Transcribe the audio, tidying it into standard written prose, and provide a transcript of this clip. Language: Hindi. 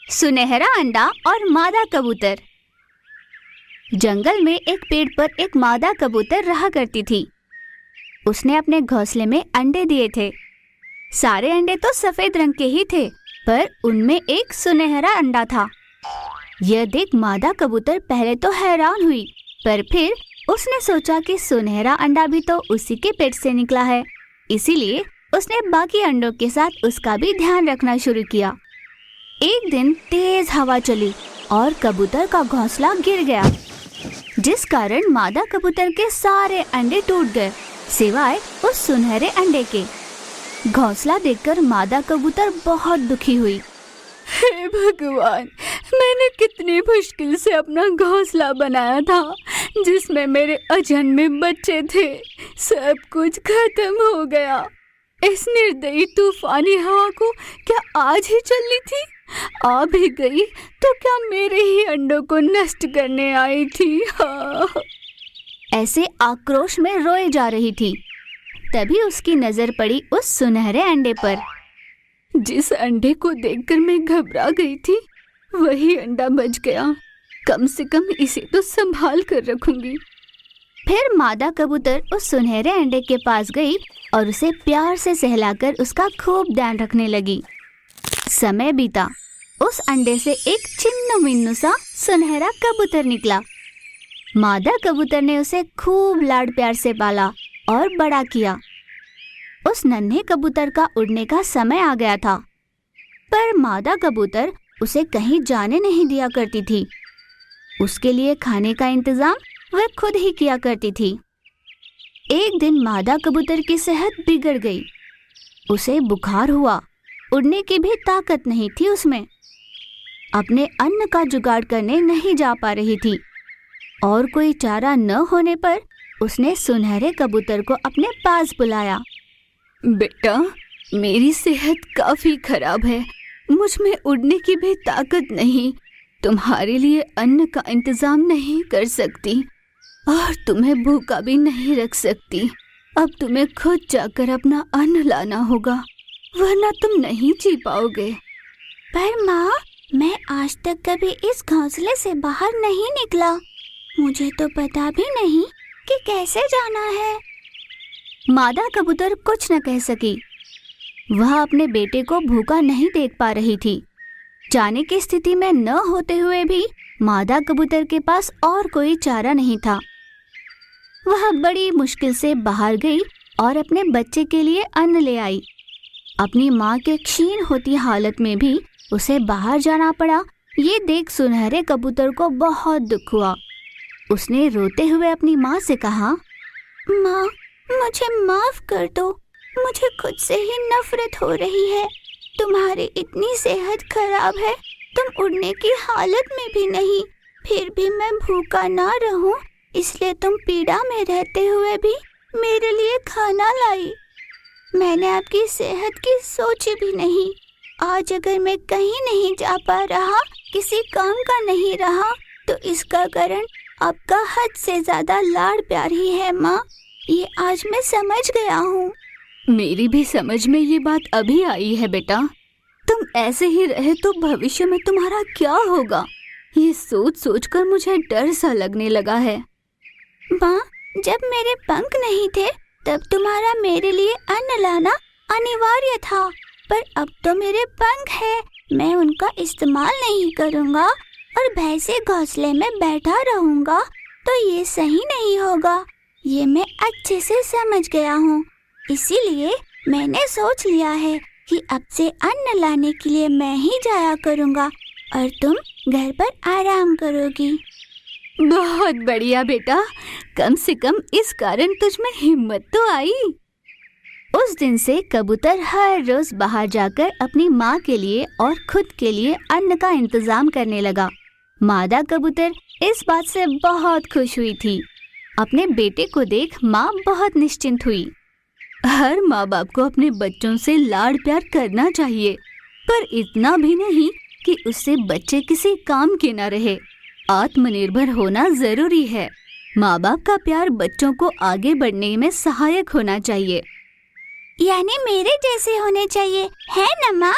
सुनहरा अंडा और मादा कबूतर। जंगल में एक पेड़ पर एक मादा कबूतर रहा करती थी। उसने अपने घोंसले में अंडे दिए थे। सारे अंडे तो सफेद रंग के ही थे, पर उनमें एक सुनहरा अंडा था। यह देख मादा कबूतर पहले तो हैरान हुई, पर फिर उसने सोचा कि सुनहरा अंडा भी तो उसी के पेट से निकला है, इसीलिए उसने बाकी अंडों के साथ उसका भी ध्यान रखना शुरू किया। एक दिन तेज हवा चली और कबूतर का घोंसला गिर गया, जिस कारण मादा कबूतर के सारे अंडे टूट गए, सिवाय उस सुनहरे अंडे के। घोंसला देखकर मादा कबूतर बहुत दुखी हुई। हे भगवान, मैंने कितनी मुश्किल से अपना घोंसला बनाया था, जिसमें मेरे अजन्मे बच्चे थे। सब कुछ खत्म हो गया। इस निर्दयी तूफानी हवा को क्या आज ही चलनी थी? आ भी गई तो क्या मेरे ही अंडों को नष्ट करने आई थी? हाँ। ऐसे आक्रोश में रोए जा रही थी। तभी उसकी नजर पड़ी उस सुनहरे अंडे पर। जिस अंडे को देखकर मैं घबरा गई थी, वही अंडा बच गया। कम से कम इसे तो संभाल कर रखूंगी। फिर मादा कबूतर उस सुनहरे अंडे के पास गई और उसे प्यार से सहलाकर उसका खूब ध्यान रखने लगी। समय बीता। उस अंडे से एक चिन्नु मिन्नु सा सुनहरा कबूतर निकला। मादा कबूतर ने उसे खूब लाड प्यार से पाला और बड़ा किया। उस नन्हे कबूतर का उड़ने का समय आ गया था, पर मादा कबूतर उसे कहीं जाने नहीं दिया करती थी। उसके लिए खाने का इंतजाम वह खुद ही किया करती थी। एक दिन मादा कबूतर की सेहत बिगड़ गई। उसे बुखार हुआ। उड़ने की भी ताकत नहीं थी उसमें। अपने अन्न का जुगाड़ करने नहीं जा पा रही थी और कोई चारा न होने पर उसने सुनहरे कबूतर को अपने पास बुलाया। बेटा, मेरी सेहत काफी खराब है। मुझ में उड़ने की भी ताकत नहीं। तुम्हारे लिए अन्न का इंतजाम नहीं कर सकती और तुम्हें भूखा भी नहीं रख सकती। अब तुम्हें खुद जाकर अपना अन्न लाना होगा, वरना तुम नहीं जी पाओगे। पर माँ, मैं आज तक कभी इस घोंसले से बाहर नहीं निकला। मुझे तो पता भी नहीं कि कैसे जाना है। मादा कबूतर कुछ न कह सकी। वह अपने बेटे को भूखा नहीं देख पा रही थी। जाने की स्थिति में न होते हुए भी मादा कबूतर के पास और कोई चारा नहीं था। वह बड़ी मुश्किल से बाहर गई और अपने बच्चे के लिए अन्न ले आई। अपनी माँ के क्षीण होती हालत में भी उसे बाहर जाना पड़ा। ये देख सुनहरे कबूतर को बहुत दुख हुआ। उसने रोते हुए अपनी माँ से कहा, माँ, मुझे माफ कर दो। मुझे खुद से ही नफरत हो रही है। तुम्हारी इतनी सेहत खराब है, तुम उड़ने की हालत में भी नहीं, फिर भी मैं भूखा ना रहूं, इसलिए तुम पीड़ा में रहते हुए भी मेरे लिए खाना लाई। मैंने आपकी सेहत की सोची भी नहीं। आज अगर मैं कहीं नहीं जा पा रहा, किसी काम का नहीं रहा, तो इसका कारण आपका हद से ज्यादा लाड़ प्यार ही है माँ। ये आज मैं समझ गया हूँ। मेरी भी समझ में ये बात अभी आई है बेटा। तुम ऐसे ही रहे तो भविष्य में तुम्हारा क्या होगा, ये सोच सोच कर मुझे डर सा लगने लगा है। माँ, जब मेरे पंख नहीं थे तब तुम्हारा मेरे लिए अन्न लाना अनिवार्य था, पर अब तो मेरे पंख है, मैं उनका इस्तेमाल नहीं करूँगा और भैंसे घोंसले में बैठा रहूँगा, तो ये सही नहीं होगा। ये मैं अच्छे से समझ गया हूँ, इसीलिए मैंने सोच लिया है कि अब से अन्न लाने के लिए मैं ही जाया करूँगा और तुम घर पर आराम करोगी। बहुत बढ़िया बेटा, कम से कम इस कारण तुझ में हिम्मत तो आई। उस दिन से कबूतर हर रोज बाहर जाकर अपनी माँ के लिए और खुद के लिए अन्न का इंतजाम करने लगा। मादा कबूतर इस बात से बहुत खुश हुई थी। अपने बेटे को देख माँ बहुत निश्चिंत हुई। हर माँ बाप को अपने बच्चों से लाड़ प्यार करना चाहिए, पर इतना भी नहीं कि उससे बच्चे किसी काम के न रहे। आत्मनिर्भर होना जरूरी है। माँ बाप का प्यार बच्चों को आगे बढ़ने में सहायक होना चाहिए। यानी मेरे जैसे होने चाहिए, है ना माँ?